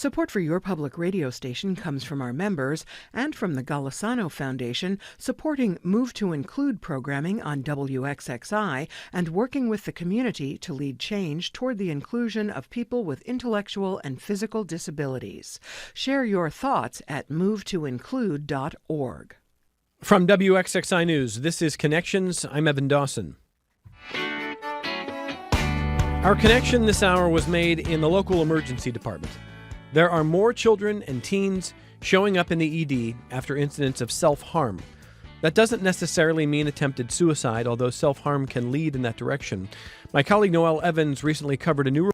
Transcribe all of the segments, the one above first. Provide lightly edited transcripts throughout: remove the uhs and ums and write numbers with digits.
Support for your public radio station comes from our members and from the Golisano Foundation, supporting Move to Include programming on WXXI and working with the community to lead change toward the inclusion of people with intellectual and physical disabilities. Share your thoughts at movetoinclude.org. From WXXI News, this is Connections. I'm Evan Dawson. Our connection this hour was made in the local emergency department. There are more children and teens showing up in the ED after incidents of self-harm. That doesn't necessarily mean attempted suicide, although self-harm can lead in that direction. My colleague Noelle Evans recently covered a new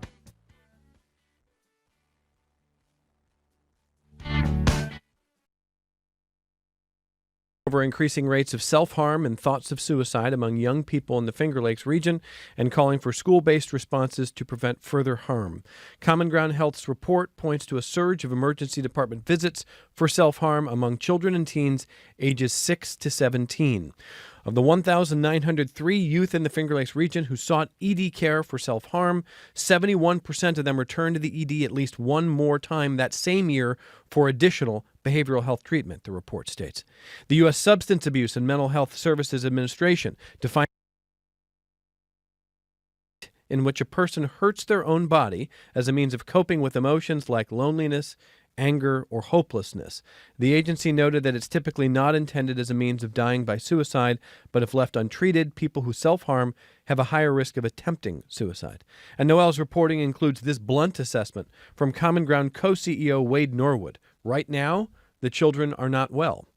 over increasing rates of self-harm and thoughts of suicide among young people in the Finger Lakes region and calling for school-based responses to prevent further harm. Common Ground Health's report points to a surge of emergency department visits for self-harm among children and teens ages 6 to 17. Of the 1,903 youth in the Finger Lakes region who sought ED care for self-harm, 71% of them returned to the ED at least one more time that same year for additional behavioral health treatment, the report states. The U.S. Substance Abuse and Mental Health Services Administration defines in which a person hurts their own body as a means of coping with emotions like loneliness, anger, or hopelessness. The agency noted that it's typically not intended as a means of dying by suicide, but if left untreated, people who self-harm have a higher risk of attempting suicide. And Noelle's reporting includes this blunt assessment from Common Ground co-CEO Wade Norwood. Right now, the children are not well.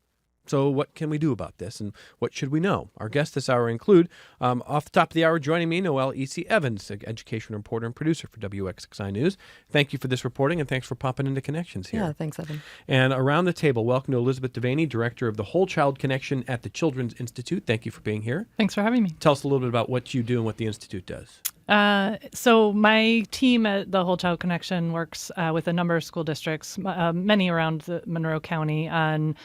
So what can we do about this, and what should we know? Our guests this hour include, off the top of the hour, joining me, Noelle E.C. Evans, education reporter and producer for WXXI News. Thank you for this reporting, and thanks for popping into Connections here. Yeah, thanks, Evan. And around the table, welcome to Elizabeth Devaney, director of the Whole Child Connection at the Children's Institute. Thank you for being here. Thanks for having me. Tell us a little bit about what you do and what the Institute does. So my team at the Whole Child Connection works with a number of school districts, many around Monroe County, on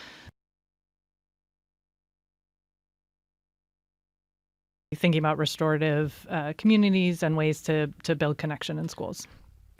thinking about restorative communities and ways to build connection in schools.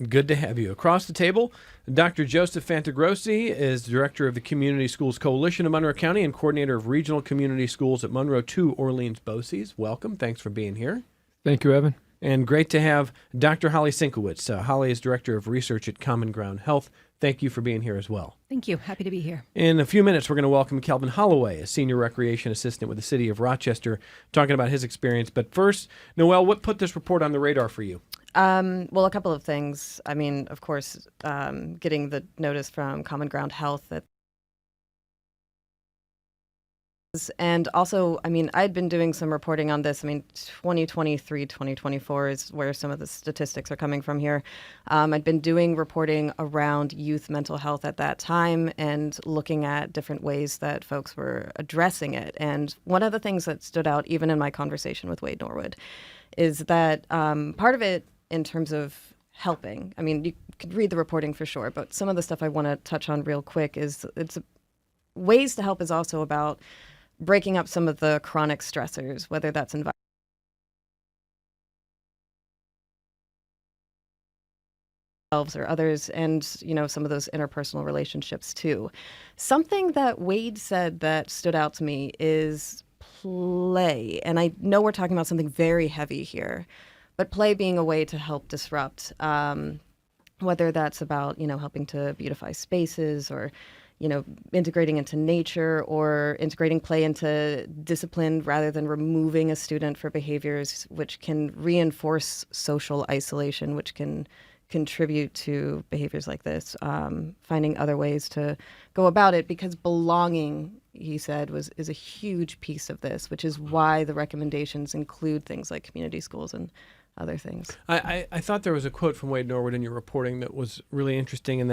Good to have you. Across the table, Dr. Joseph Fantagrossi is director of the Community Schools Coalition of Monroe County and coordinator of regional community schools at Monroe 2 Orleans BOCES. Welcome. Thanks for being here. Thank you, Evan. And great to have Dr. Holly Sienkiewicz. Holly is director of research at Common Ground Health. Thank you for being here as well. Thank you. Happy to be here. In a few minutes, we're going to welcome Kelvin Holloway, a senior recreation assistant with the city of Rochester, talking about his experience. But first, Noelle, what put this report on the radar for you? Well, a couple of things. I mean, of course, getting the notice from Common Ground Health that and also, I mean, I'd been doing some reporting on this. I mean, 2023, 2024 is where some of the statistics are coming from here. I'd been doing reporting around youth mental health at that time and looking at different ways that folks were addressing it. And one of the things that stood out, even in my conversation with Wade Norwood, is that part of it in terms of helping, I mean, you could read the reporting for sure, but some of the stuff I want to touch on real quick is ways to help is also about breaking up some of the chronic stressors, whether that's themselves or others, and, you know, some of those interpersonal relationships too. Something that Wade said that stood out to me is play. And I know we're talking about something very heavy here, but play being a way to help disrupt, whether that's about, you know, helping to beautify spaces or, you know, integrating into nature or integrating play into discipline rather than removing a student for behaviors which can reinforce social isolation, which can contribute to behaviors like this, finding other ways to go about it, because belonging, he said, is a huge piece of this, which is why the recommendations include things like community schools and other things. I thought there was a quote from Wade Norwood in your reporting that was really interesting, in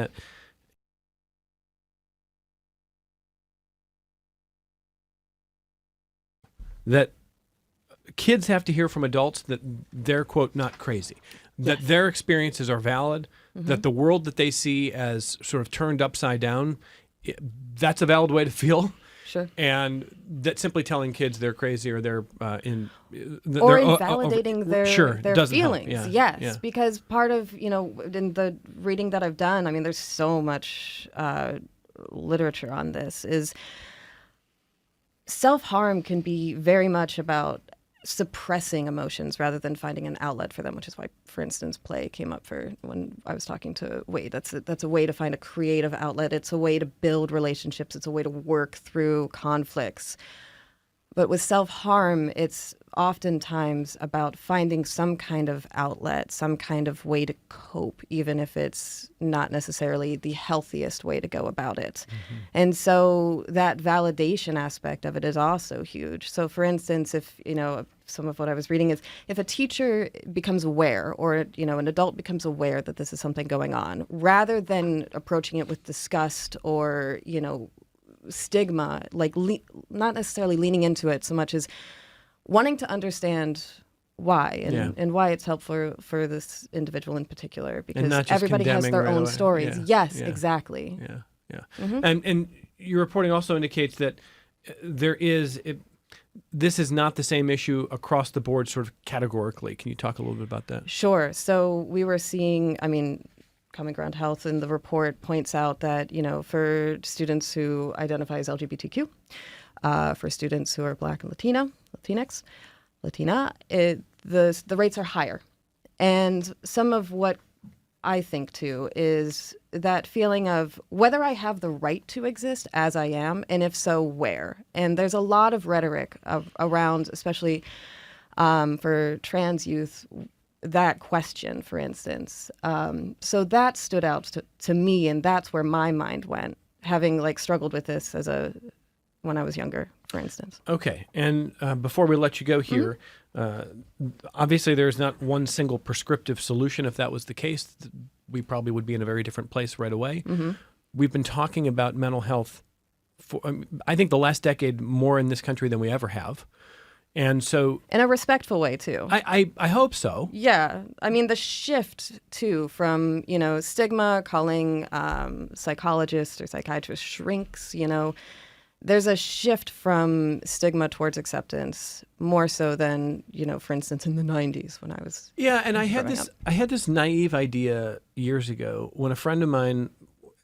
that kids have to hear from adults that they're, quote, not crazy, that Yes. their experiences are valid, that the world that they see as sort of turned upside down, that's a valid way to feel. Sure. And that simply telling kids they're crazy or they're Or they're invalidating their doesn't help. feelings. Yeah, Yes, because part of, in the reading that I've done, I mean, there's so much literature on this, is self-harm can be very much about suppressing emotions rather than finding an outlet for them, which is why, for instance, play came up for when I was talking to Wade. That's a way to find a creative outlet. It's a way to build relationships. It's a way to work through conflicts. But with self-harm, it's oftentimes about finding some kind of outlet, some kind of way to cope, even if it's not necessarily the healthiest way to go about it. And so that validation aspect of it is also huge. So for instance, if, some of what I was reading is if a teacher becomes aware or, an adult becomes aware that this is something going on, rather than approaching it with disgust or, stigma, like not necessarily leaning into it so much as wanting to understand why and why it's helpful for this individual in particular, because everybody has their own stories. Yes, exactly. Yeah. And your reporting also indicates that this is not the same issue across the board sort of categorically. Can you talk a little bit about that? Sure. So we were seeing, Common Ground Health in the report points out that, for students who identify as LGBTQ, for students who are Black and Latinx, Latina, the rates are higher. And some of what I think, too, is that feeling of whether I have the right to exist as I am, and if so, where. And there's a lot of rhetoric around, especially for trans youth, that question, for instance. So that stood out to me, and that's where my mind went, having struggled with this when I was younger, for instance. Okay, and before we let you go here, obviously there's not one single prescriptive solution. If that was the case, we probably would be in a very different place right away. We've been talking about mental health for, I think, the last decade more in this country than we ever have. And so, in a respectful way, too. I hope so. Yeah. The shift, too, from, stigma, calling psychologists or psychiatrists shrinks, there's a shift from stigma towards acceptance more so than, for instance, in the 90s when I was and I had this naive idea years ago when a friend of mine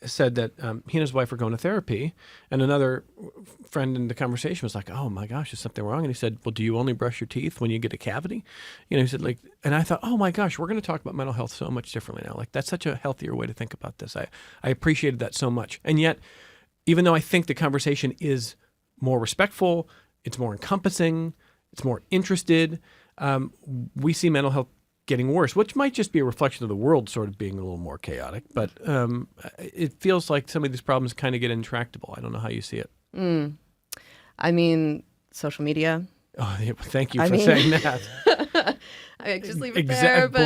said that he and his wife were going to therapy, and another friend in the conversation was like, "Oh my gosh, is something wrong?" And he said, "Well, do you only brush your teeth when you get a cavity?" He said, and I thought, "Oh my gosh, we're going to talk about mental health so much differently now. That's such a healthier way to think about this." I appreciated that so much. And yet, even though I think the conversation is more respectful, it's more encompassing, it's more interested, we see mental health getting worse, which might just be a reflection of the world sort of being a little more chaotic. But it feels like some of these problems kind of get intractable. I don't know how you see it. Social media. Oh, thank you for saying that. I just leave it there. But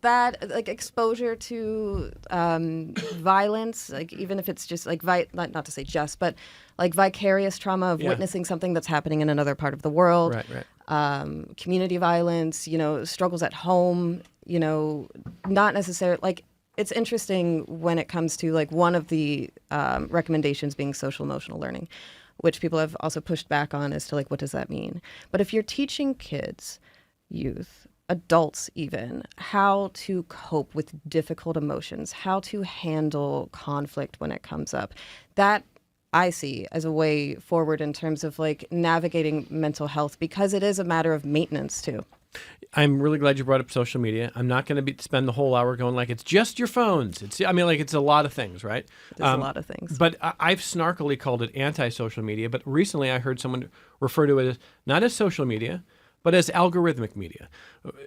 that exposure to violence, even if it's just not to say just, but vicarious trauma of witnessing something that's happening in another part of the world. Right. Community violence, struggles at home, not necessarily it's interesting when it comes to one of the recommendations being social emotional learning, which people have also pushed back on as to what does that mean? But if you're teaching kids, youth, adults even, how to cope with difficult emotions, how to handle conflict when it comes up, that I see as a way forward in terms of navigating mental health, because it is a matter of maintenance too. I'm really glad you brought up social media. I'm not going to spend the whole hour going it's just your phones. It's a lot of things, right? It's a lot of things. But I've snarkily called it anti-social media. But recently I heard someone refer to it as not as social media, but as algorithmic media.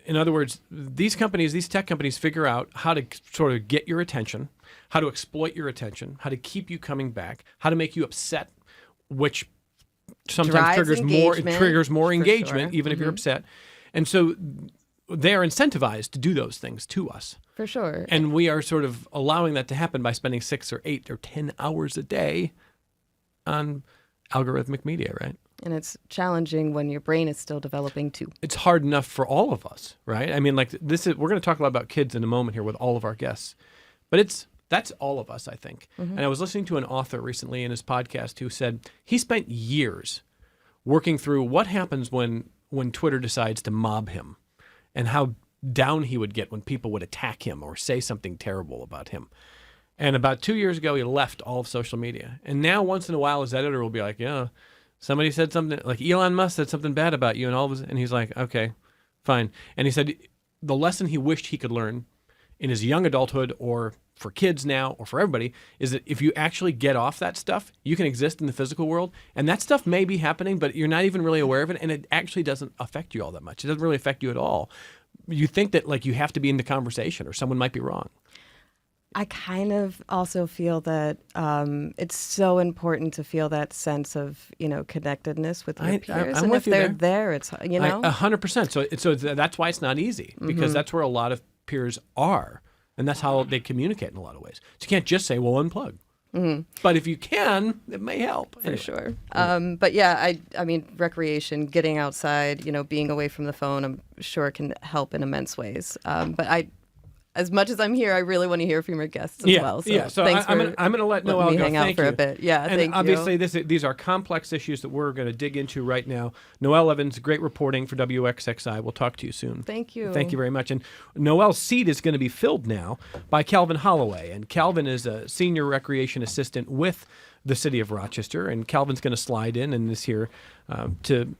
In other words, these tech companies figure out how to sort of get your attention, how to exploit your attention, how to keep you coming back, how to make you upset, which sometimes triggers more engagement, even if you're upset. And so they are incentivized to do those things to us. For sure. And we are sort of allowing that to happen by spending 6 or 8 or 10 hours a day on algorithmic media, right? And it's challenging when your brain is still developing too. It's hard enough for all of us, right? We're going to talk a lot about kids in a moment here with all of our guests. But it's That's all of us, I think. And I was listening to an author recently in his podcast who said he spent years working through what happens when Twitter decides to mob him and how down he would get when people would attack him or say something terrible about him. And about 2 years ago, he left all of social media. And now once in a while, his editor will be like, yeah, somebody said something, like Elon Musk said something bad about you. And he's like, okay, fine. And he said the lesson he wished he could learn in his young adulthood, or for kids now, or for everybody, is that if you actually get off that stuff, you can exist in the physical world. And that stuff may be happening, but you're not even really aware of it. And it actually doesn't affect you all that much. It doesn't really affect you at all. You think that like you have to be in the conversation or someone might be wrong. I kind of also feel that it's so important to feel that sense of, connectedness with your peers. I'm and with if you they're there. it's, 100%. So that's why it's not easy, because that's where a lot of peers are. And that's how they communicate in a lot of ways. So you can't just say, well, unplug. But if you can, it may help. For sure. But yeah, I mean, recreation, getting outside, being away from the phone, I'm sure can help in immense ways. But as much as I'm here, I really want to hear from your guests as well. So So thanks I'm going to let Noelle me go. hang out Thank for you. a bit. Yeah, and thank obviously you. these are complex issues that we're going to dig into right now. Noelle Evans, great reporting for WXXI. We'll talk to you soon. Thank you. Thank you very much. And Noelle's seat is going to be filled now by Calvin Holloway. And Calvin is a senior recreation assistant with the city of Rochester. And Calvin's going to slide in and is here to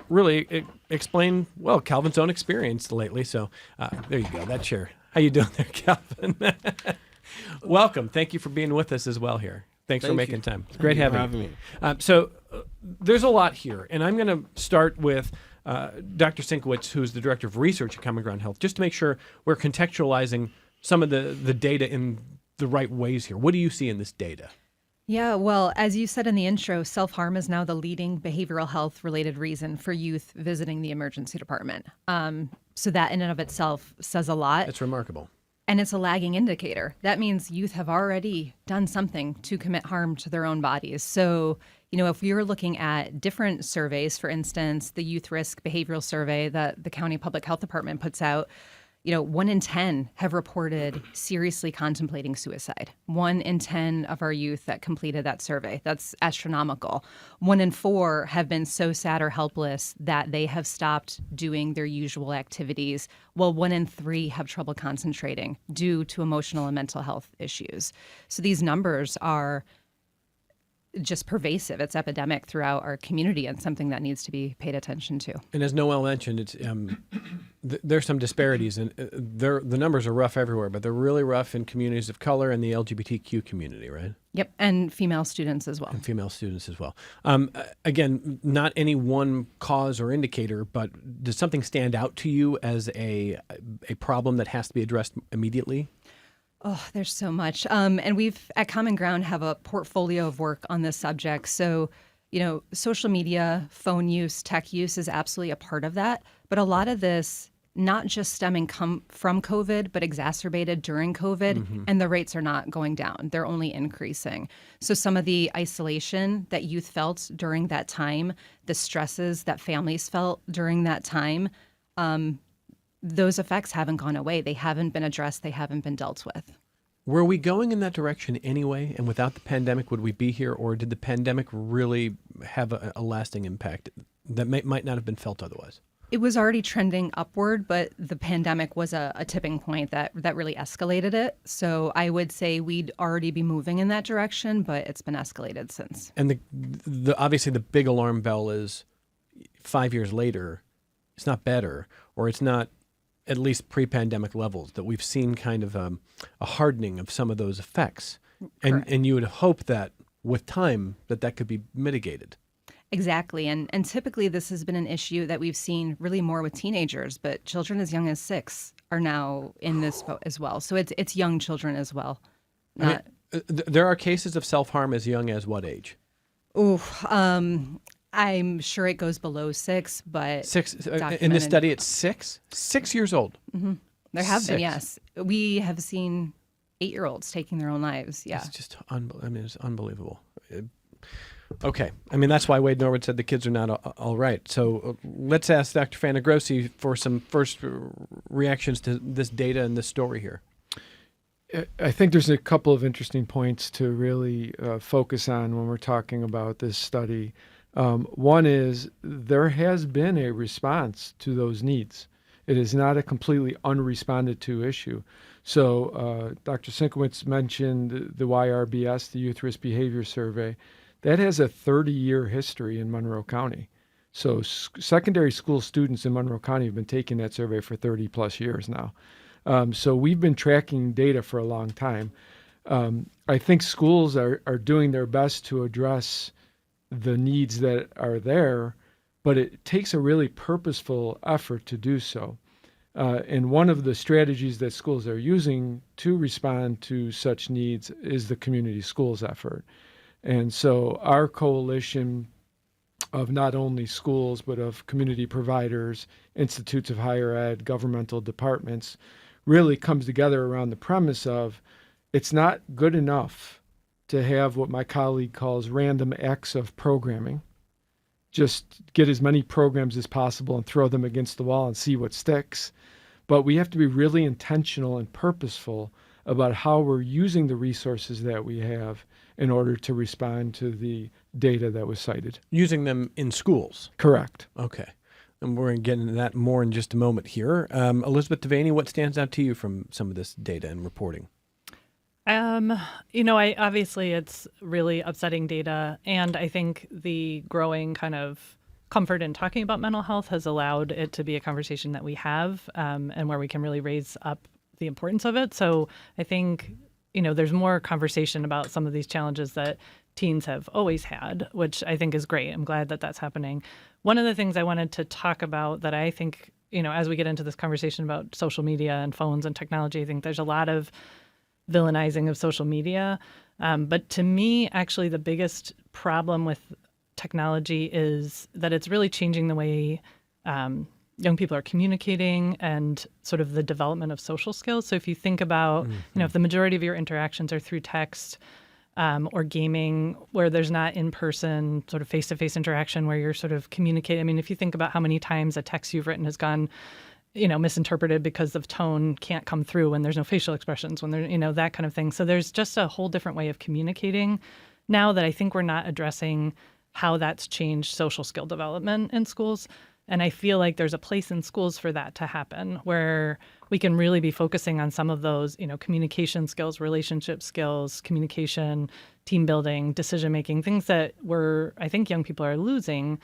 really explain, well, Calvin's own experience lately. So there you go, that chair. How you doing there, Calvin? Welcome. Thank you for being with us as well here. Thanks for making time. It's great having you. So there's a lot here, and I'm going to start with Dr. Sienkiewicz, who's the Director of Research at Common Ground Health, just to make sure we're contextualizing some of the data in the right ways here. What do you see in this data? Yeah, well, as you said in the intro, self-harm is now the leading behavioral health related reason for youth visiting the emergency department. So that in and of itself says a lot. It's remarkable. And it's a lagging indicator. That means youth have already done something to commit harm to their own bodies. So, if you're looking at different surveys, for instance, the Youth Risk Behavioral Survey that the County Public Health Department puts out, 1 in 10 have reported seriously contemplating suicide. 1 in 10 of our youth that completed that survey. That's astronomical. 1 in 4 have been so sad or helpless that they have stopped doing their usual activities, while 1 in 3 have trouble concentrating due to emotional and mental health issues. So these numbers are just pervasive. It's epidemic throughout our community and something that needs to be paid attention to. And as Noelle mentioned, it's there's some disparities, and the numbers are rough everywhere, but they're really rough in communities of color and the LGBTQ community, right? Yep, and female students as well. And female students as well. Again, not any one cause or indicator, but does something stand out to you as a problem that has to be addressed immediately? Oh, there's so much. And we've at Common Ground have a portfolio of work on this subject. So, social media, phone use, tech use is absolutely a part of that. But a lot of this, not just stemming from COVID, but exacerbated during COVID, and the rates are not going down. They're only increasing. So some of the isolation that youth felt during that time, the stresses that families felt during that time, those effects haven't gone away. They haven't been addressed. They haven't been dealt with. Were we going in that direction anyway? And without the pandemic, would we be here? Or did the pandemic really have a lasting impact that might not have been felt otherwise? It was already trending upward, but the pandemic was a tipping point that really escalated it. So I would say we'd already be moving in that direction, but it's been escalated since. And the obviously the big alarm bell is 5 years later, it's not better, or it's not at least pre-pandemic levels, that we've seen kind of a hardening of some of those effects. And you would hope that with time that could be mitigated. Exactly. And typically this has been an issue that we've seen really more with teenagers, but children as young as 6 are now in this boat as well. So it's young children as well. There are cases of self-harm as young as what age? I'm sure it goes below 6, but 6 in this study it's 6 years old. Mm-hmm. There have 6. been, yes. We have seen 8-year-olds taking their own lives. Yeah, it's just it's unbelievable. Okay, that's why Wade Norwood said the kids are not all right. So let's ask Dr. Fanagrossi for some first reactions to this data and this story here. I think there's a couple of interesting points to really focus on when we're talking about this study. One is there has been a response to those needs. It is not a completely unresponded to issue. So Dr. Sienkiewicz mentioned the YRBS, the Youth Risk Behavior Survey. That has a 30-year history in Monroe County. So secondary school students in Monroe County have been taking that survey for 30 plus years now. So we've been tracking data for a long time. I think schools are doing their best to address the needs that are there, but it takes a really purposeful effort to do so. And one of the strategies that schools are using to respond to such needs is the community schools effort. And so our coalition of not only schools, but of community providers, institutes of higher ed, governmental departments, really comes together around the premise of it's not good enough to have what my colleague calls random acts of programming. Just get as many programs as possible and throw them against the wall and see what sticks. But we have to be really intentional and purposeful about how we're using the resources that we have in order to respond to the data that was cited. Using them in schools. Correct. Okay. And we're going to get into that more in just a moment here. Elizabeth Devaney, what stands out to you from some of this data and reporting? Obviously it's really upsetting data, and I think the growing kind of comfort in talking about mental health has allowed it to be a conversation that we have, and where we can really raise up the importance of it. So I think, there's more conversation about some of these challenges that teens have always had, which I think is great. I'm glad that that's happening. One of the things I wanted to talk about that I think, as we get into this conversation about social media and phones and technology, I think there's a lot of villainizing of social media. But to me, actually, the biggest problem with technology is that it's really changing the way young people are communicating and sort of the development of social skills. So if you think about, if the majority of your interactions are through text or gaming, where there's not in-person sort of face-to-face interaction where you're sort of communicating. I mean, if you think about how many times a text you've written has gone misinterpreted because of tone can't come through when there's no facial expressions, when there, that kind of thing. So there's just a whole different way of communicating now that I think we're not addressing how that's changed social skill development in schools. And I feel like there's a place in schools for that to happen, where we can really be focusing on some of those, communication skills, relationship skills, communication, team building, decision-making, things that I think young people are losing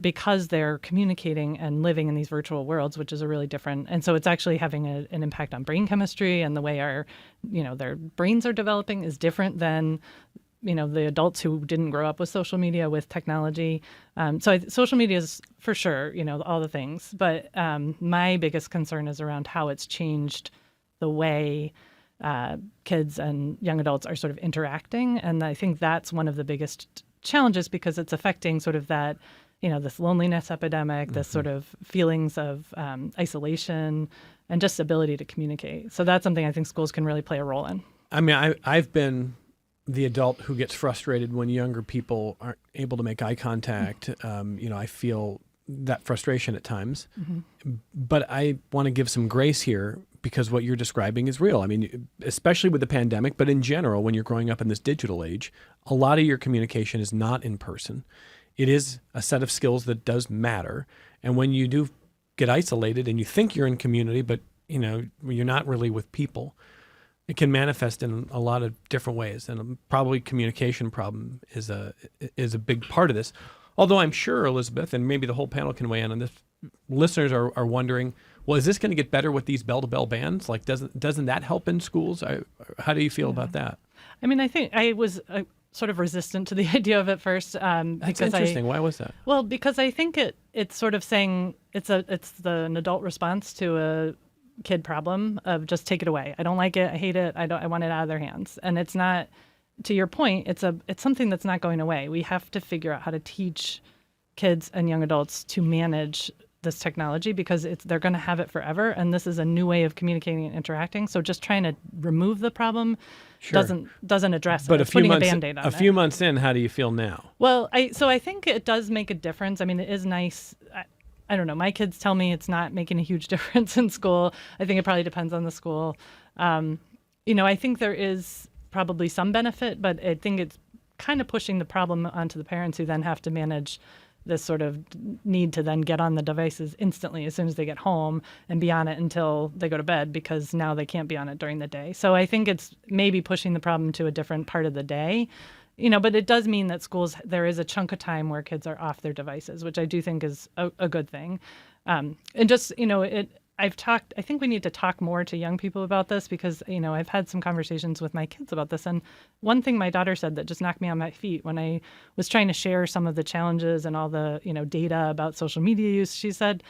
because they're communicating and living in these virtual worlds, which is a really different. And so it's actually having an impact on brain chemistry, and the way their brains are developing is different than, the adults who didn't grow up with social media, with technology. So social media is for sure, all the things. But my biggest concern is around how it's changed the way kids and young adults are sort of interacting. And I think that's one of the biggest challenges, because it's affecting sort of that, this loneliness epidemic, this sort of feelings of isolation and just ability to communicate. So that's something I think schools can really play a role in. I mean, I've been the adult who gets frustrated when younger people aren't able to make eye contact. I feel that frustration at times. But I want to give some grace here, because what you're describing is real. I mean, especially with the pandemic, but in general, when you're growing up in this digital age, a lot of your communication is not in person. It is a set of skills that does matter. And when you do get isolated and you think you're in community, but you're not really with people, it can manifest in a lot of different ways. And probably communication problem is a big part of this. Although I'm sure, Elizabeth, and maybe the whole panel can weigh in on this, listeners are wondering, well, is this going to get better with these bell-to-bell bans? Like, doesn't that help in schools? How do you feel about that? I mean, I think I was sort of resistant to the idea of it first. That's interesting. Why was that? Well, because I think it's sort of saying it's an adult response to a kid problem of just take it away. I don't like it. I hate it. I want it out of their hands. And it's not, to your point, it's something that's not going away. We have to figure out how to teach kids and young adults to manage this technology, because they're going to have it forever, and this is a new way of communicating and interacting. So just trying to remove the problem doesn't address it. But it's putting a Band-Aid on it. A few months in, how do you feel now? Well, I think it does make a difference. I mean, it is nice. I don't know. My kids tell me it's not making a huge difference in school. I think it probably depends on the school. I think there is probably some benefit, but I think it's kind of pushing the problem onto the parents who then have to manage this sort of need to then get on the devices instantly as soon as they get home and be on it until they go to bed, because now they can't be on it during the day. So I think it's maybe pushing the problem to a different part of the day. But it does mean that schools, there is a chunk of time where kids are off their devices, which I do think is a good thing. And just, I think we need to talk more to young people about this, because, I've had some conversations with my kids about this. And one thing my daughter said that just knocked me on my feet when I was trying to share some of the challenges and all the, data about social media use, she said,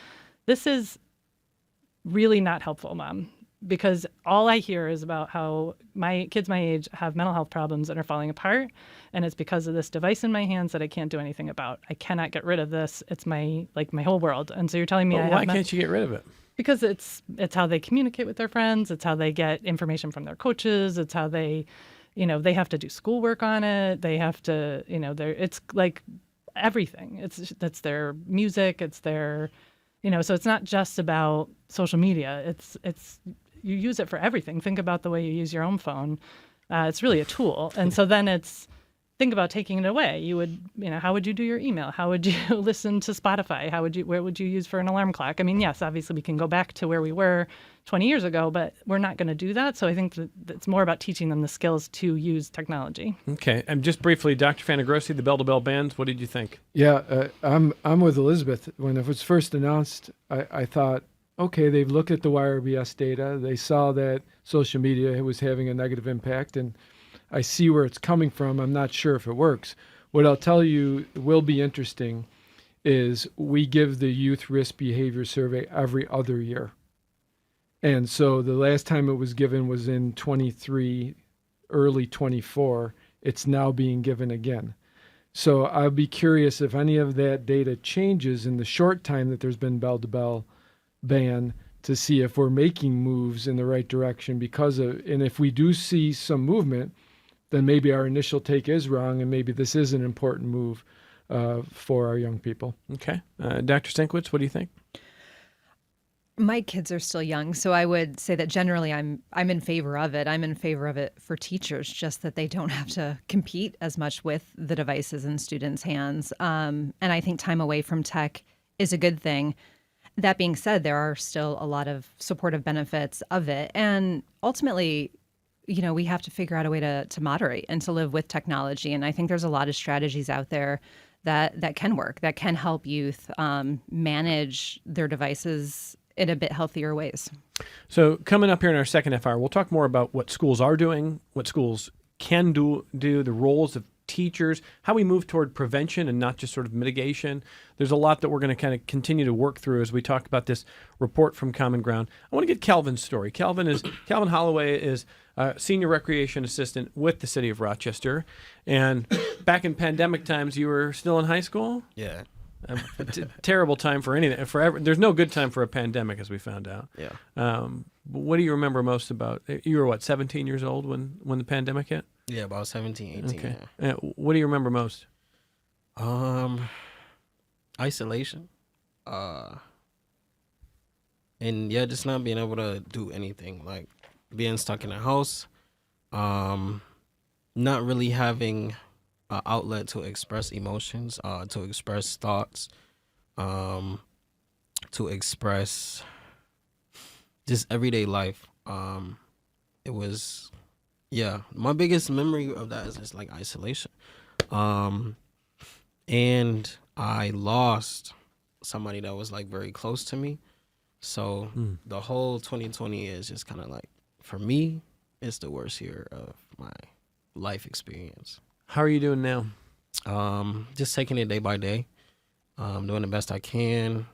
"This is really not helpful, Mom, because all I hear is about how my kids my age have mental health problems and are falling apart. And it's because of this device in my hands that I can't do anything about. I cannot get rid of this. It's my whole world. And so you're telling me But why can't you get rid of it? Because it's how they communicate with their friends. It's how they get information from their coaches. It's how they, they have to do schoolwork on it. They have to, it's like everything. That's their music. It's their, so it's not just about social media. It's you use it for everything. Think about the way you use your own phone. It's really a tool. And so then think about taking it away. You would, how would you do your email? How would you listen to Spotify? Where would you use for an alarm clock? I mean, yes, obviously we can go back to where we were 20 years ago, but we're not going to do that. So I think that it's more about teaching them the skills to use technology. Okay. And just briefly, Dr. Fanagrossi, the bell-to-bell bands, what did you think? Yeah, I'm with Elizabeth. When it was first announced, I thought, okay, they've looked at the YRBS data. They saw that social media was having a negative impact, and I see where it's coming from. I'm not sure if it works. What I'll tell you will be interesting is we give the Youth Risk Behavior Survey every other year. And so the last time it was given was in 23, early 24. It's now being given again. So I'll be curious if any of that data changes in the short time that there's been bell-to-bell ban, to see if we're making moves in the right direction and if we do see some movement, then maybe our initial take is wrong, and maybe this is an important move for our young people. Okay. Dr. Sinkwitz, what do you think? My kids are still young, so I would say that generally I'm in favor of it. I'm in favor of it for teachers, just that they don't have to compete as much with the devices in students' hands. And I think time away from tech is a good thing. That being said, there are still a lot of supportive benefits of it. And ultimately, we have to figure out a way to moderate and to live with technology. And I think there's a lot of strategies out there that can work, that can help youth manage their devices in a bit healthier ways. So coming up here in our second FR, we'll talk more about what schools are doing, what schools can do, the roles of teachers, how we move toward prevention and not just sort of mitigation. There's a lot that we're going to kind of continue to work through as we talk about this report from Common Ground. I want to get Calvin's story. Calvin Holloway is a senior recreation assistant with the city of Rochester. And back in pandemic times, you were still in high school? Yeah. Terrible time for anything. There's no good time for a pandemic, as we found out. Yeah. What do you remember most about? You were 17 years old when the pandemic hit? Yeah, about 17, 18. Okay. Yeah. What do you remember most? Isolation. And yeah, just not being able to do anything, like being stuck in a house, not really having an outlet to express emotions, to express thoughts, to express just everyday life. It was, yeah, my biggest memory of that is just like isolation. And I lost somebody that was like very close to me. So the whole 2020 is just kind of like, for me, it's the worst year of my life experience. How are you doing now? Just taking it day by day, doing the best I can,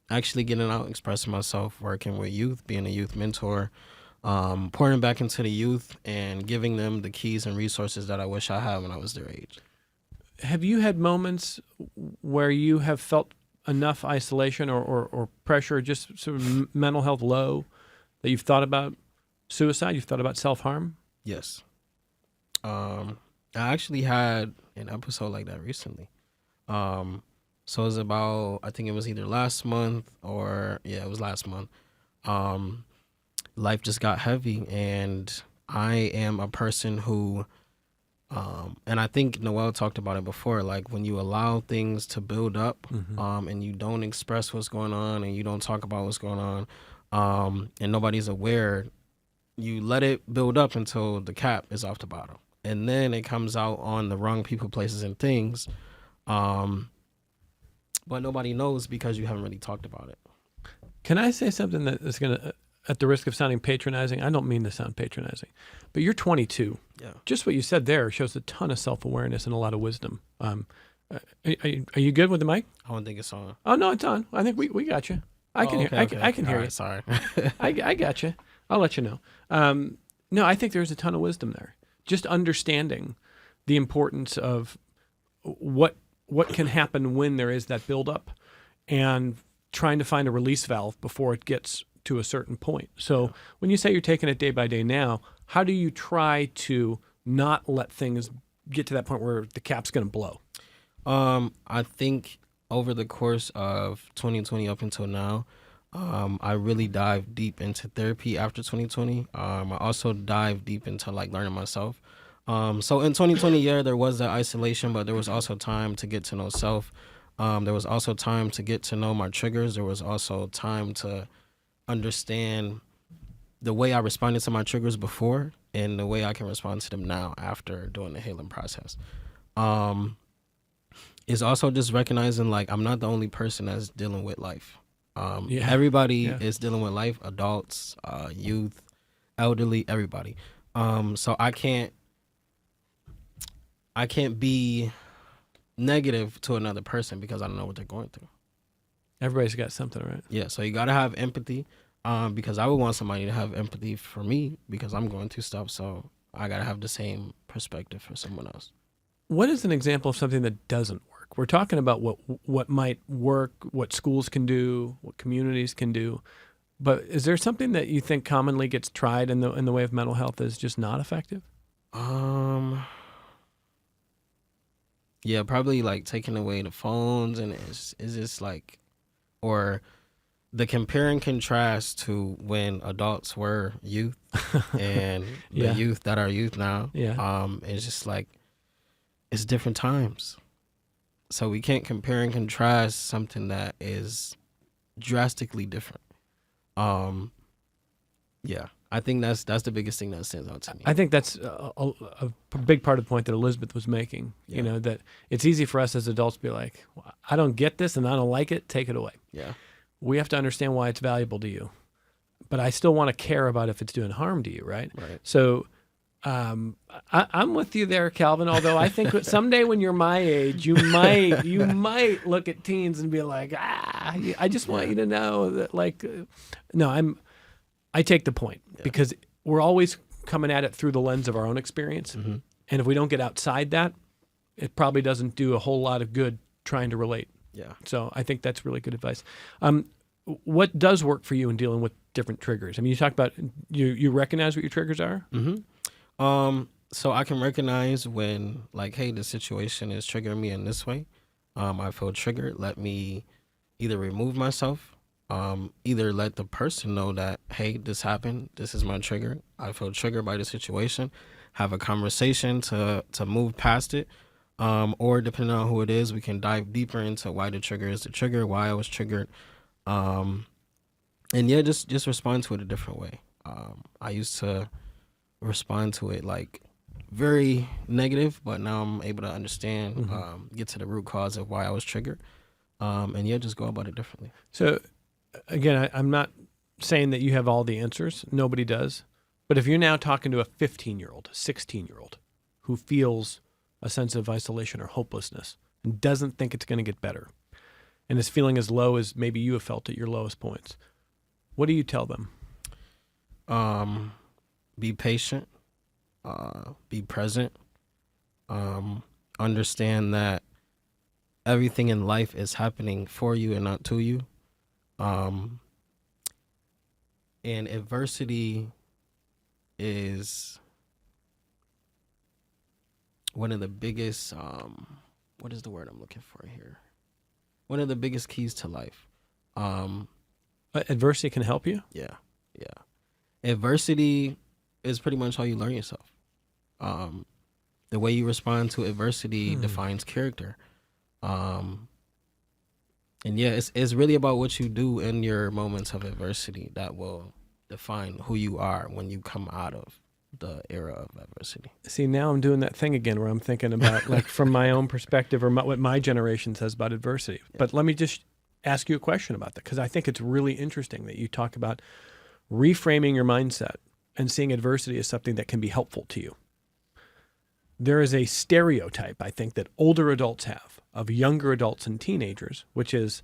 actually getting out, expressing myself, working with youth, being a youth mentor, pouring back into the youth and giving them the keys and resources that I wish I had when I was their age. Have you had moments where you have felt enough isolation or pressure, just sort of mental health low, that you've thought about suicide? You've thought about self-harm? Yes. I actually had an episode like that recently. So it was about, I think it was either last month it was last month. life just got heavy, and I am a person who, and I think Noel talked about it before, like when you allow things to build up, and you don't express what's going on and you don't talk about what's going on, and nobody's aware, you let it build up until the cap is off the bottom. And then it comes out on the wrong people, places, and things. But nobody knows because you haven't really talked about it. Can I say something that is going to, at the risk of sounding patronizing, I don't mean to sound patronizing, but you're 22. Yeah. Just what you said there shows a ton of self-awareness and a lot of wisdom. Are you good with the mic? I don't think it's on. Oh, no, it's on. I think we got you. I can hear. I can hear you. Sorry. I got you. I'll let you know. No, I think there's a ton of wisdom there. Just understanding the importance of what can happen when there is that buildup, and trying to find a release valve before it gets to a certain point. So when you say you're taking it day by day now, how do you try to not let things get to that point where the cap's going to blow? I think over the course of 2020 up until now, I really dived deep into therapy after 2020. I also dived deep into like learning myself. So in 2020, yeah, there was that isolation, but there was also time to get to know self. There was also time to get to know my triggers. There was also time to understand the way I responded to my triggers before and the way I can respond to them now after doing the healing process. It's also just recognizing like I'm not the only person that's dealing with life. Everybody is dealing with life, adults, youth, elderly, everybody. So I can't be negative to another person because I don't know what they're going through. Everybody's got something, right? Yeah, so you got to have empathy, because I would want somebody to have empathy for me because I'm going through stuff, so I got to have the same perspective for someone else. What is an example of something that doesn't work? We're talking about what might work, what schools can do, what communities can do, but is there something that you think commonly gets tried in the way of mental health is just not effective? Yeah, probably like taking away the phones, and it's just like, or the compare and contrast to when adults were youth and the youth that are youth now. It's just like, it's different times. So we can't compare and contrast something that is drastically different. I think that's the biggest thing that stands out to me. I think that's a big part of the point that Elizabeth was making. You know, that it's easy for us as adults to be like, well, I don't get this and I don't like it, take it away. Yeah. We have to understand why it's valuable to you. But I still want to care about if it's doing harm to you, right? Right. So I'm with you there, Calvin, although I think someday when you're my age, you might look at teens and be like, I just want you to know that, like, no, I take the point because we're always coming at it through the lens of our own experience. Mm-hmm. And if we don't get outside that, it probably doesn't do a whole lot of good trying to relate. Yeah. So I think that's really good advice. What does work for you in dealing with different triggers? I mean, you talk about, you recognize what your triggers are? Mm-hmm. So I can recognize when, like, hey, the situation is triggering me in this way. I feel triggered. Let me either remove myself, either let the person know that, hey, this happened. This is my trigger. I feel triggered by the situation. Have a conversation to move past it. Or depending on who it is, we can dive deeper into why the trigger is the trigger, why I was triggered. And yeah, just respond to it a different way. I used to respond to it like very negative, but now I'm able to understand, get to the root cause of why I was triggered. And yeah, just go about it differently. So again, I'm not saying that you have all the answers. Nobody does. But if you're now talking to a 15-year-old, a 16-year-old who feels a sense of isolation or hopelessness and doesn't think it's going to get better and is feeling as low as maybe you have felt at your lowest points, what do you tell them? Be patient, be present, understand that everything in life is happening for you and not to you. And adversity is one of the biggest, what is the word I'm looking for here? One of the biggest keys to life. Adversity can help you? Yeah. adversity is pretty much how you learn yourself. The way you respond to adversity defines character. And yeah, it's really about what you do in your moments of adversity that will define who you are when you come out of the era of adversity. See, now I'm doing that thing again where I'm thinking about, like, from my own perspective or what my generation says about adversity. Yeah. But let me just ask you a question about that, because I think it's really interesting that you talk about reframing your mindset and seeing adversity as something that can be helpful to you. There is a stereotype, I think, that older adults have of younger adults and teenagers, which is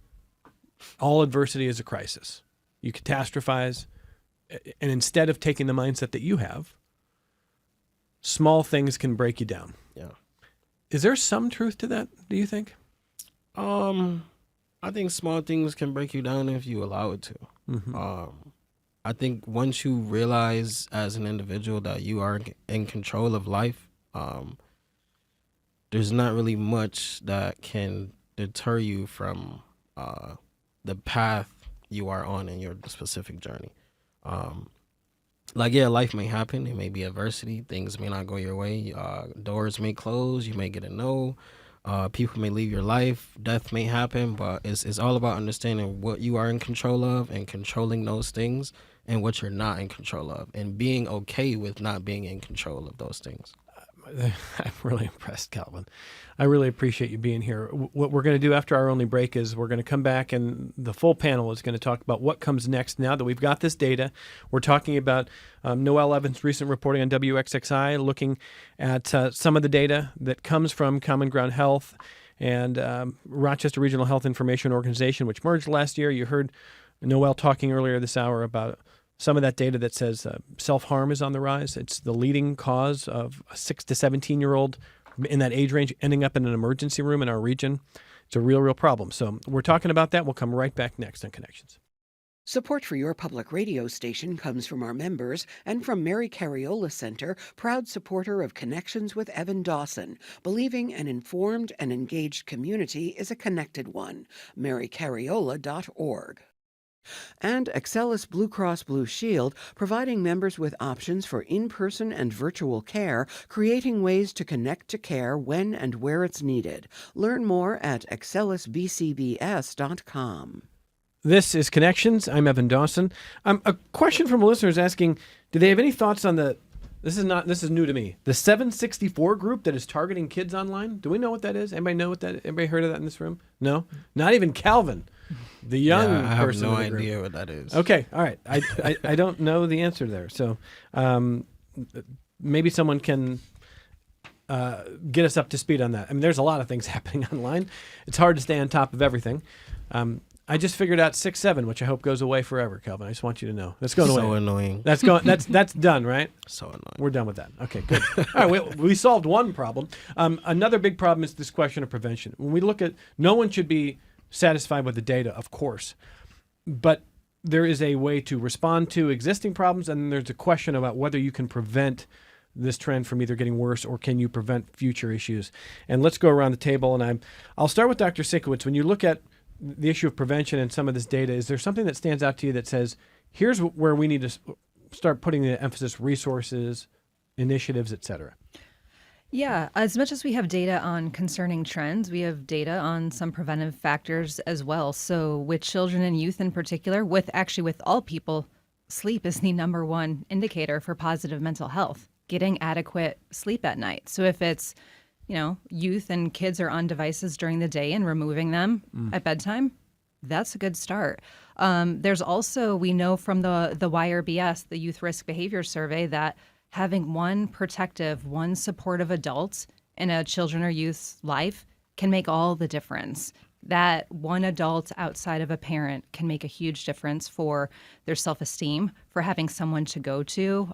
all adversity is a crisis. You catastrophize, and instead of taking the mindset that you have, small things can break you down. Yeah. Is there some truth to that, do you think? I think small things can break you down if you allow it to. Mm-hmm. I think once you realize as an individual that you are in control of life, there's not really much that can deter you from the path you are on in your specific journey. Like, yeah, life may happen. It may be adversity. Things may not go your way. Doors may close. You may get a no. People may leave your life. Death may happen. But it's all about understanding what you are in control of and controlling those things, and what you're not in control of, and being okay with not being in control of those things. I'm really impressed, Calvin. I really appreciate you being here. What we're going to do after our only break is we're going to come back, and the full panel is going to talk about what comes next now that we've got this data. We're talking about Noelle Evans' recent reporting on WXXI, looking at some of the data that comes from Common Ground Health and Rochester Regional Health Information Organization, which merged last year. You heard Noelle talking earlier this hour about some of that data that says self-harm is on the rise. It's the leading cause of a 6 to 17-year-old in that age range ending up in an emergency room in our region. It's a real problem. So we're talking about that. We'll come right back next on Connections. Support for your public radio station comes from our members and from Mary Cariola Center, proud supporter of Connections with Evan Dawson, believing an informed and engaged community is a connected one. marycariola.org. And Excelis Blue Cross Blue Shield, providing members with options for in-person and virtual care, creating ways to connect to care when and where it's needed. Learn more at excelisbcbs.com. This is Connections. I'm Evan Dawson. A question from a listener is asking, do they have any thoughts on this is new to me, the 764 group that is targeting kids online? Do we know what that is? Anybody heard of that in this room? No? Not even Calvin. The young person. I have no idea what that is. Okay, all right. I don't know the answer there. So maybe someone can get us up to speed on that. I mean, there's a lot of things happening online. It's hard to stay on top of everything. I just figured out 6-7, which I hope goes away forever, Calvin. I just want you to know. That's going away. So annoying. That's done, right? So annoying. We're done with that. Okay, good. All right, we solved one problem. Another big problem is this question of prevention. When we look at, no one should be satisfied with the data, of course, but there is a way to respond to existing problems, and there's a question about whether you can prevent this trend from either getting worse or can you prevent future issues. And let's go around the table, and I'll start with Dr. Sinkowitz. When you look at the issue of prevention and some of this data, is there something that stands out to you that says, here's where we need to start putting the emphasis, resources, initiatives, et cetera? Yeah, as much as we have data on concerning trends, we have data on some preventive factors as well. So with children and youth in particular, with all people, sleep is the number one indicator for positive mental health, getting adequate sleep at night. So if it's, youth and kids are on devices during the day and removing them at bedtime, that's a good start. There's also, we know from the YRBS, the Youth Risk Behavior Survey, that having one supportive adult in a children or youth's life can make all the difference. That one adult outside of a parent can make a huge difference for their self-esteem, for having someone to go to.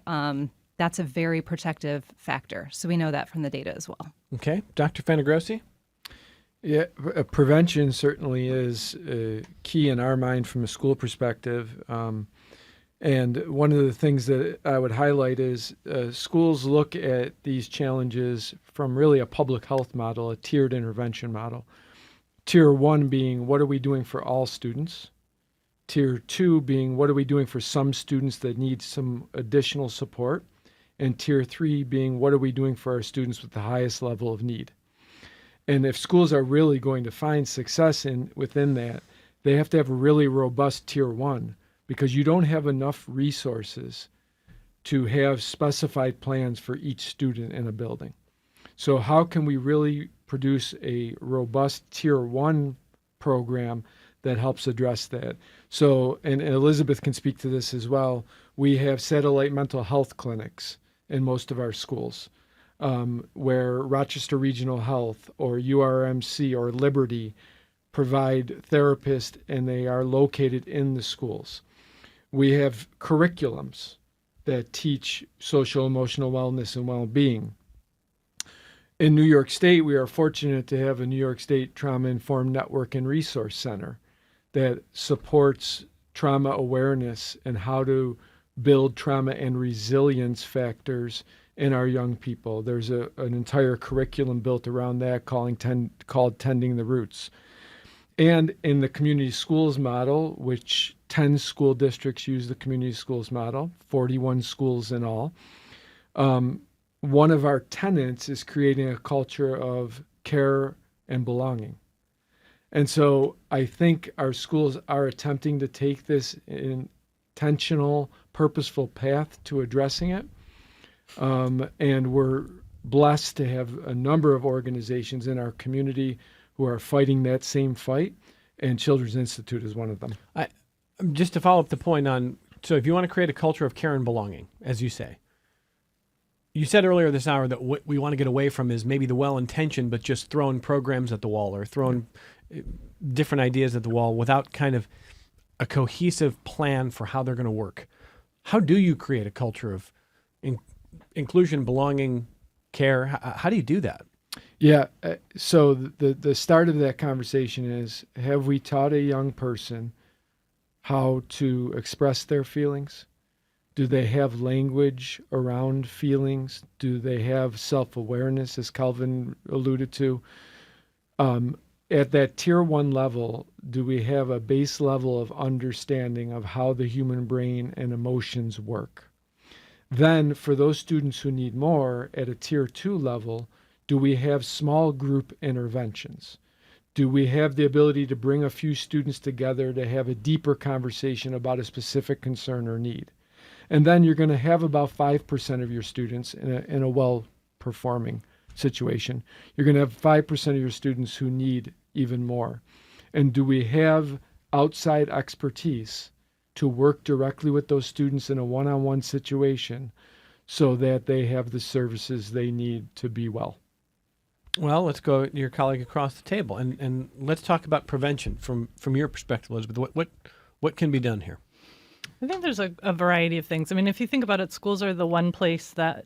That's a very protective factor. So we know that from the data as well. Okay. Dr. Fanagrossi? Yeah, prevention certainly is key in our mind from a school perspective. And one of the things that I would highlight is schools look at these challenges from really a public health model, a tiered intervention model. Tier 1 being, what are we doing for all students? Tier 2 being what are we doing for some students that need some additional support, and Tier 3 being what are we doing for our students with the highest level of need. And if schools are really going to find success within that, they have to have a really robust Tier 1, because you don't have enough resources to have specified plans for each student in a building. So how can we really produce a robust Tier 1 program that helps address that? So, and Elizabeth can speak to this as well, we have satellite mental health clinics in most of our schools, where Rochester Regional Health or URMC or Liberty provide therapists, and they are located in the schools. We have curriculums that teach social emotional wellness and well-being. In New York State, we are fortunate to have a New York State Trauma-Informed Network and Resource Center that supports trauma awareness and how to build trauma and resilience factors in our young people. There's an entire curriculum built around that called Tending the Roots. And in the community schools model, which 10 school districts use the community schools model, 41 schools in all, one of our tenets is creating a culture of care and belonging. And so I think our schools are attempting to take this intentional, purposeful path to addressing it. And we're blessed to have a number of organizations in our community who are fighting that same fight, and Children's Institute is one of them. Just to follow up the point on, so if you want to create a culture of care and belonging, as you say, you said earlier this hour that what we want to get away from is maybe the well-intentioned, but just throwing programs at the wall or throwing different ideas at the wall without kind of a cohesive plan for how they're going to work. How do you create a culture of inclusion, belonging, care? How do you do that? Yeah. So the start of that conversation is, have we taught a young person how to express their feelings? Do they have language around feelings? Do they have self-awareness, as Calvin alluded to? At that Tier 1 level, do we have a base level of understanding of how the human brain and emotions work? Then for those students who need more, at a Tier 2 level, do we have small group interventions? Do we have the ability to bring a few students together to have a deeper conversation about a specific concern or need? And then you're going to have about 5% of your students in a well-performing situation. You're going to have 5% of your students who need even more. And do we have outside expertise to work directly with those students in a one-on-one situation so that they have the services they need to be well? Well, let's go to your colleague across the table, and let's talk about prevention from your perspective, Elizabeth. What can be done here? I think there's a variety of things. I mean, if you think about it, schools are the one place that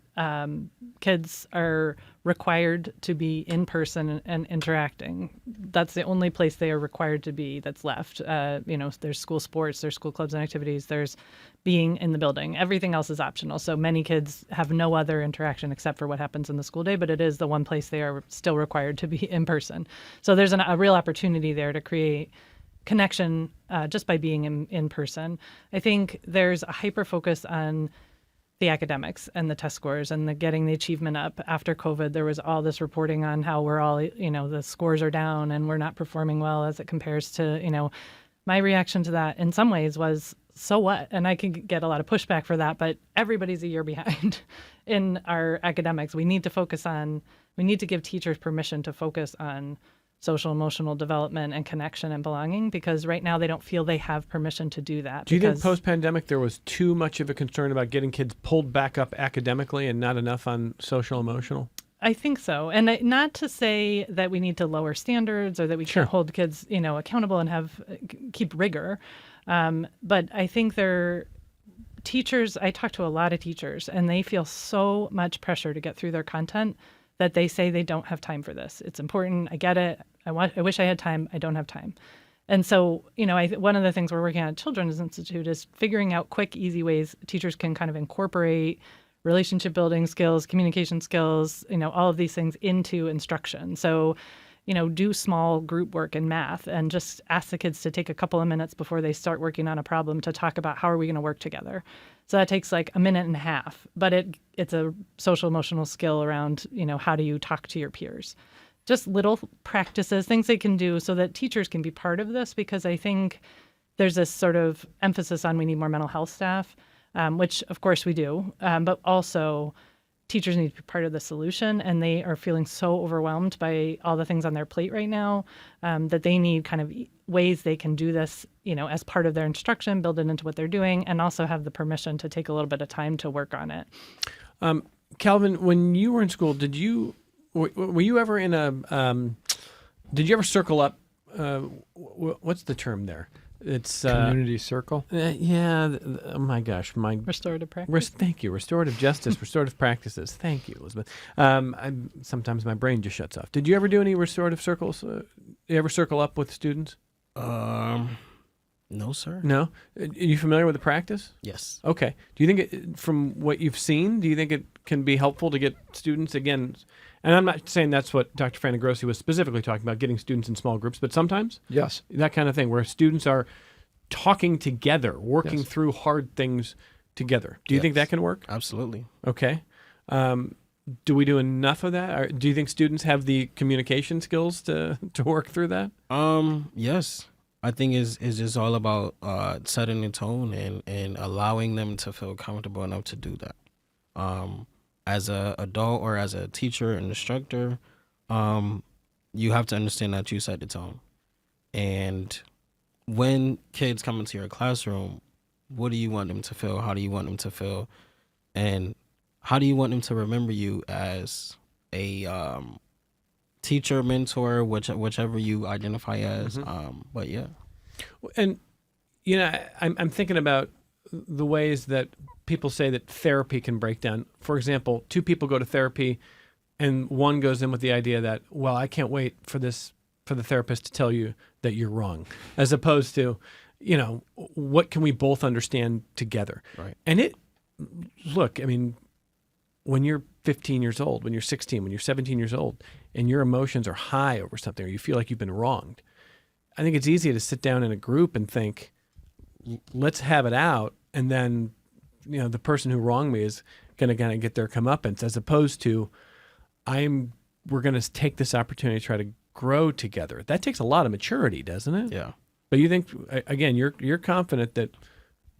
kids are required to be in person and interacting. That's the only place they are required to be that's left. There's school sports, there's school clubs and activities, there's being in the building. Everything else is optional. So many kids have no other interaction except for what happens in the school day, but it is the one place they are still required to be in person. So there's a real opportunity there to create connection just by being in person. I think there's a hyper focus on the academics and the test scores and getting the achievement up. After COVID, there was all this reporting on how we're all, the scores are down and we're not performing well as it compares to, my reaction to that in some ways was, so what? And I could get a lot of pushback for that, but everybody's a year behind in our academics. We need to give teachers permission to focus on social emotional development and connection and belonging, because right now they don't feel they have permission to do that. Do you think post-pandemic there was too much of a concern about getting kids pulled back up academically and not enough on social emotional? I think so. And not to say that we need to lower standards or that we can't hold kids, accountable and keep rigor. But I think teachers, I talk to a lot of teachers, and they feel so much pressure to get through their content that they say they don't have time for this. It's important. I get it. I wish I had time. I don't have time. And so, one of the things we're working on at Children's Institute is figuring out quick, easy ways teachers can kind of incorporate relationship building skills, communication skills, all of these things into instruction. So do small group work in math and just ask the kids to take a couple of minutes before they start working on a problem to talk about how are we going to work together. So that takes like a minute and a half, but it's a social emotional skill around, how do you talk to your peers? Just little practices, things they can do so that teachers can be part of this, because I think there's this sort of emphasis on we need more mental health staff, which of course we do, but also teachers need to be part of the solution, and they are feeling so overwhelmed by all the things on their plate right now that they need kind of ways they can do this, as part of their instruction, build it into what they're doing, and also have the permission to take a little bit of time to work on it. Calvin, when you were in school, were you ever in did you ever circle up? What's the term there? It's Community circle. Oh my gosh, Restorative practice. Thank you. Restorative justice, restorative practices. Thank you, Elizabeth. Sometimes my brain just shuts off. Did you ever do any restorative circles? You ever circle up with students? No, sir. No. Are you familiar with the practice? Yes. Okay. Do you think, from what you've seen, do you think it can be helpful to get students again? And I'm not saying that's what Dr. Franagrossi was specifically talking about, getting students in small groups, but sometimes? Yes. That kind of thing, where students are talking together, working Yes. through hard things together. Do you think that can work? Absolutely. Okay. Do we do enough of that? Or do you think students have the communication skills to work through that? Yes. I think it's just all about setting the tone and allowing them to feel comfortable enough to do that. As an adult or as a teacher and instructor, you have to understand that you set the tone. And when kids come into your classroom, what do you want them to feel? How do you want them to feel? And how do you want them to remember you as a teacher, mentor, whichever you identify as? But yeah. And, I'm thinking about the ways that people say that therapy can break down. For example, two people go to therapy and one goes in with the idea that, well, I can't wait for the therapist to tell you that you're wrong, as opposed to, what can we both understand together? Right. And look, I mean, when you're 15 years old, when you're 16, when you're 17 years old, and your emotions are high over something, or you feel like you've been wronged, I think it's easy to sit down in a group and think, let's have it out, and then, the person who wronged me is going to kind of get their comeuppance, as opposed to, we're going to take this opportunity to try to grow together. That takes a lot of maturity, doesn't it? Yeah. But you think, again, you're confident that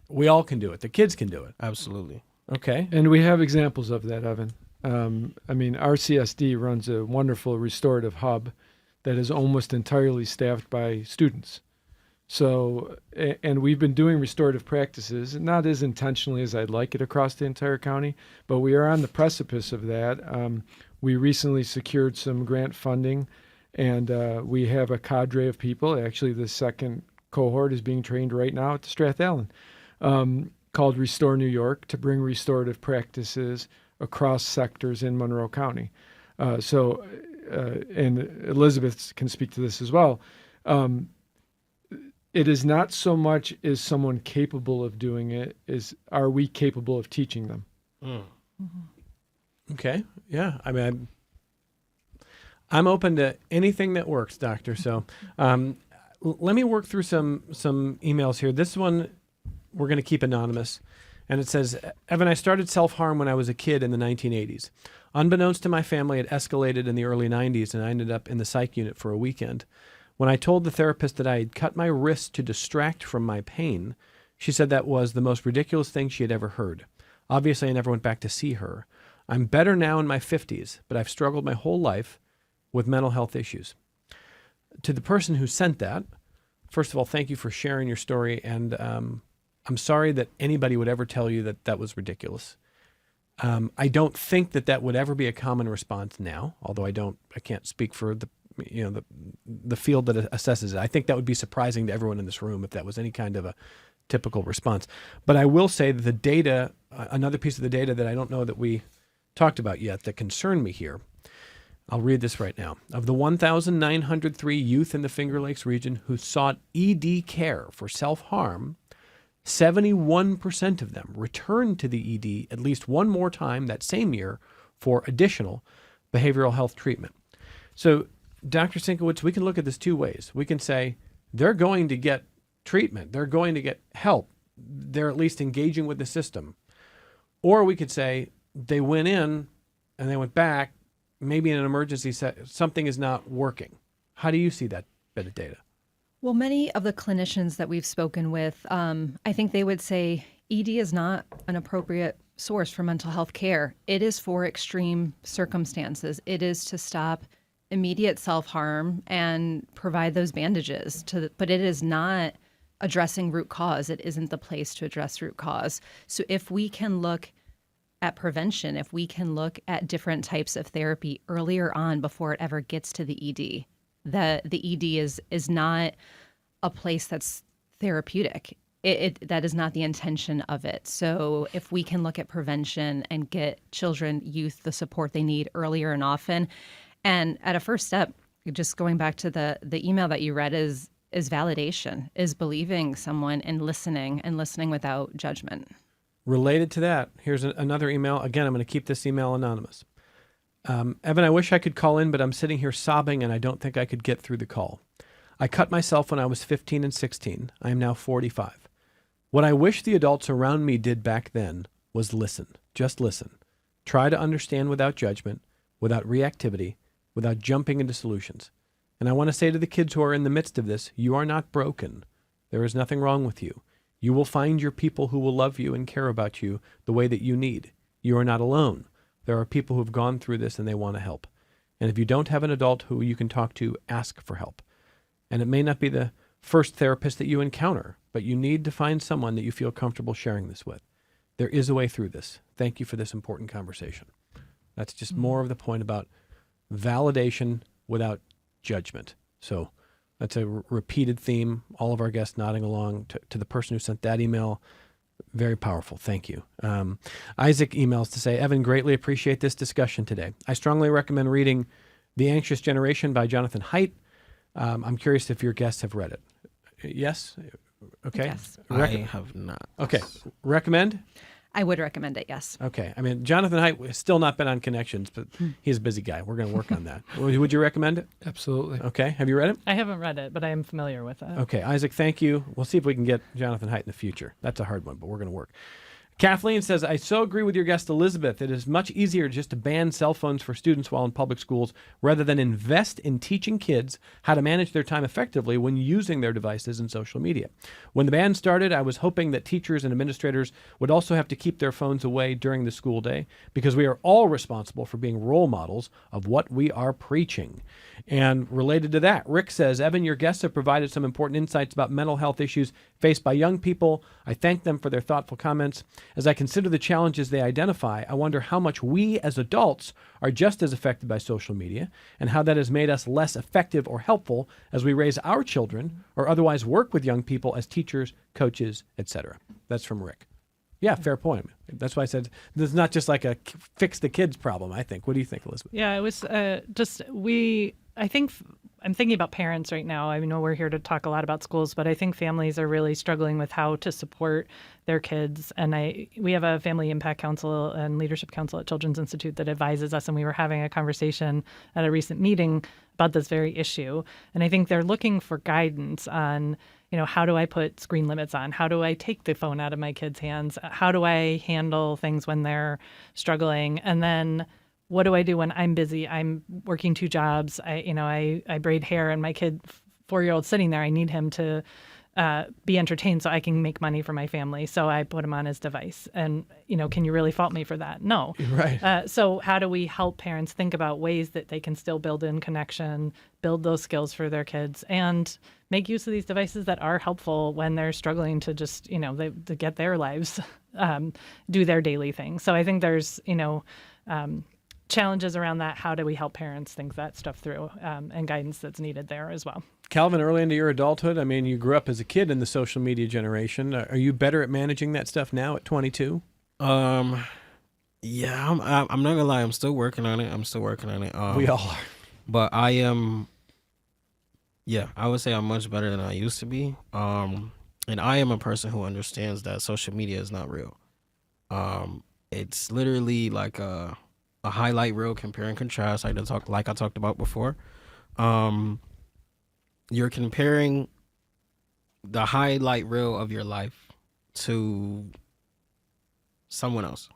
we all can do it. The kids can do it. Absolutely. Okay. And we have examples of that, Evan. RCSD runs a wonderful restorative hub that is almost entirely staffed by students. So, and we've been doing restorative practices, not as intentionally as I'd like it across the entire county, but we are on the precipice of that. We recently secured some grant funding, and we have a cadre of people. Actually, the second cohort is being trained right now at the Strath Allen, called Restore New York, to bring restorative practices across sectors in Monroe County. And Elizabeth can speak to this as well. It is not so much is someone capable of doing it, is are we capable of teaching them? Okay. Yeah. I mean, I'm open to anything that works, Doctor. So let me work through some emails here. This one we're going to keep anonymous. And it says, Evan, I started self-harm when I was a kid in the 1980s. Unbeknownst to my family, it escalated in the early 90s, and I ended up in the psych unit for a weekend. When I told the therapist that I had cut my wrist to distract from my pain, she said that was the most ridiculous thing she had ever heard. Obviously, I never went back to see her. I'm better now in my 50s, but I've struggled my whole life with mental health issues. To the person who sent that, first of all, thank you for sharing your story, and I'm sorry that anybody would ever tell you that that was ridiculous. I don't think that would ever be a common response now, although I can't speak for the field that assesses it. I think that would be surprising to everyone in this room if that was any kind of a typical response. But I will say that the data, another piece of the data that I don't know that we talked about yet that concerned me here, I'll read this right now. Of the 1,903 youth in the Finger Lakes region who sought ED care for self-harm, 71% of them returned to the ED at least one more time that same year for additional behavioral health treatment. So Dr. Sienkiewicz, we can look at this two ways. We can say they're going to get treatment. They're going to get help. They're at least engaging with the system. Or we could say they went in and they went back, maybe in an emergency something is not working. How do you see that bit of data? Well, many of the clinicians that we've spoken with, I think they would say ED is not an appropriate source for mental health care. It is for extreme circumstances. It is to stop immediate self-harm and provide those bandages but it is not addressing root cause. It isn't the place to address root cause. So if we can look at prevention, if we can look at different types of therapy earlier on before it ever gets to the ED, the ED is not a place that's therapeutic. That is not the intention of it. So if we can look at prevention and get children, youth, the support they need earlier and often, and at a first step, just going back to the email that you read is validation, is believing someone and listening without judgment. Related to that, here's another email. Again, I'm going to keep this email anonymous. Evan, I wish I could call in, but I'm sitting here sobbing and I don't think I could get through the call. I cut myself when I was 15 and 16. I am now 45. What I wish the adults around me did back then was listen. Just listen. Try to understand without judgment, without reactivity, without jumping into solutions. And I want to say to the kids who are in the midst of this, you are not broken. There is nothing wrong with you. You will find your people who will love you and care about you the way that you need. You are not alone. There are people who have gone through this and they want to help. And if you don't have an adult who you can talk to, ask for help. And it may not be the first therapist that you encounter, but you need to find someone that you feel comfortable sharing this with. There is a way through this. Thank you for this important conversation. That's just more of the point about validation without judgment. So that's a repeated theme. All of our guests nodding along to the person who sent that email. Very powerful. Thank you. Isaac emails to say, Evan, greatly appreciate this discussion today. I strongly recommend reading The Anxious Generation by Jonathan Haidt. I'm curious if your guests have read it. Yes? Okay. Yes. I have not. Okay. Recommend? I would recommend it, yes. Okay. I mean, Jonathan Haidt has still not been on Connections, but he's a busy guy. We're going to work on that. Would you recommend it? Absolutely. Okay. Have you read it? I haven't read it, but I am familiar with it. Okay. Isaac, thank you. We'll see if we can get Jonathan Haidt in the future. That's a hard one, but we're going to work. Kathleen says, I so agree with your guest, Elizabeth. It is much easier just to ban cell phones for students while in public schools rather than invest in teaching kids how to manage their time effectively when using their devices and social media. When the ban started, I was hoping that teachers and administrators would also have to keep their phones away during the school day because we are all responsible for being role models of what we are preaching. And related to that, Rick says, Evan, your guests have provided some important insights about mental health issues faced by young people. I thank them for their thoughtful comments. As I consider the challenges they identify, I wonder how much we as adults are just as affected by social media and how that has made us less effective or helpful as we raise our children or otherwise work with young people as teachers, coaches, etc. That's from Rick. Yeah, fair point. That's why I said this is not just like a fix the kids problem, I think. What do you think, Elizabeth? Yeah, it was I think I'm thinking about parents right now. I know we're here to talk a lot about schools, but I think families are really struggling with how to support their kids. And we have a family impact council and leadership council at Children's Institute that advises us. And we were having a conversation at a recent meeting about this very issue. And I think they're looking for guidance on, how do I put screen limits on? How do I take the phone out of my kids' hands? How do I handle things when they're struggling? And then what do I do when I'm busy? I'm working 2 jobs. I braid hair, and my kid, 4-year-old, sitting there. I need him to be entertained so I can make money for my family. So I put him on his device. And can you really fault me for that? No. Right. So how do we help parents think about ways that they can still build in connection, build those skills for their kids, and make use of these devices that are helpful when they're struggling to just to get their lives, do their daily thing. So I think there's challenges around that. How do we help parents think that stuff through, and guidance that's needed there as well. Calvin, early into your adulthood, I mean, you grew up as a kid in the social media generation. Are you better at managing that stuff now at 22? Yeah, I'm not gonna lie. I'm still working on it. We all are. But I am. Yeah, I would say I'm much better than I used to be. And I am a person who understands that social media is not real. It's literally like a highlight reel, compare and contrast, like I talked about before. You're comparing the highlight reel of your life to someone else.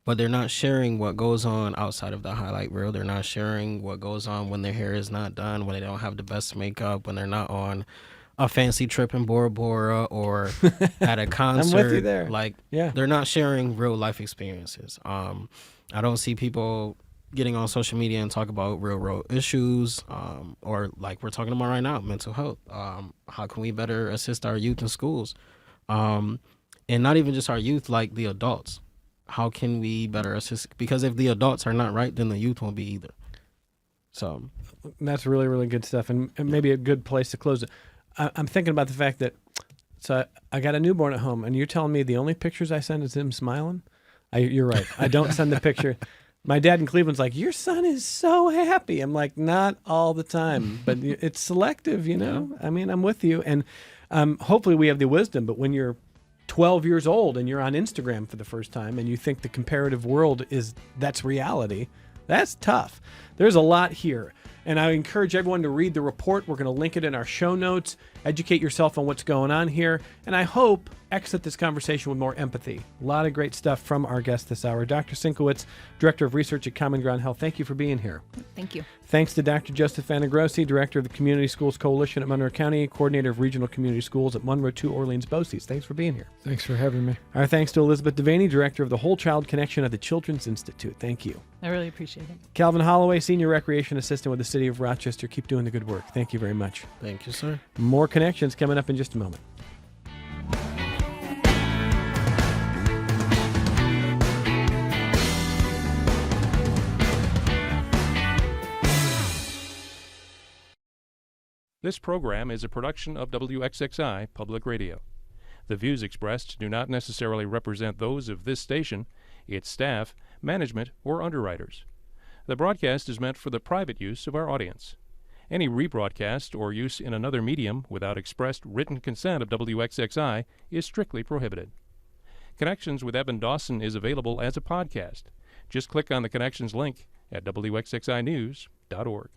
But they're not sharing what goes on outside of the highlight reel. They're not sharing what goes on when their hair is not done, when they don't have the best makeup, when they're not on a fancy trip in Bora Bora or at a concert. I'm with you there. Like, Yeah. they're not sharing real life experiences. I don't see people getting on social media and talk about real issues, or like we're talking about right now, mental health. How can we better assist our youth in schools? And not even just our youth, like the adults. How can we better assist? Because if the adults are not right, then the youth won't be either. So That's really, really good stuff, and maybe a good place to close it. I'm thinking about the fact that, so I got a newborn at home, and you're telling me the only pictures I send is him smiling? You're right. I don't send the picture. My dad in Cleveland's like, your son is so happy. I'm like, not all the time, but it's selective, you know? I mean, I'm with you, and hopefully we have the wisdom, but when you're 12 years old and you're on Instagram for the first time and you think the comparative world that's reality, that's tough. There's a lot here. And I encourage everyone to read the report. We're going to link it in our show notes. Educate yourself on what's going on here. And I hope exit this conversation with more empathy. A lot of great stuff from our guest this hour. Dr. Sienkiewicz, Director of Research at Common Ground Health. Thank you for being here. Thank you. Thanks to Dr. Joseph Fantagrossi, Director of the Community Schools Coalition at Monroe County, Coordinator of Regional Community Schools at Monroe 2 Orleans BOCES. Thanks for being here. Thanks for having me. Our thanks to Elizabeth Devaney, Director of the Whole Child Connection at the Children's Institute. Thank you. I really appreciate it. Calvin Holloway, Senior Recreation Assistant with the City of Rochester. Keep doing the good work. Thank you very much. thank you, sir. More connections coming up in just a moment. This program is a production of WXXI Public Radio. The views expressed do not necessarily represent those of this station, its staff, management, or underwriters. The broadcast is meant for the private use of our audience. Any rebroadcast or use in another medium without expressed written consent of WXXI is strictly prohibited. Connections with Evan Dawson is available as a podcast. Just click on the Connections link at WXXInews.org.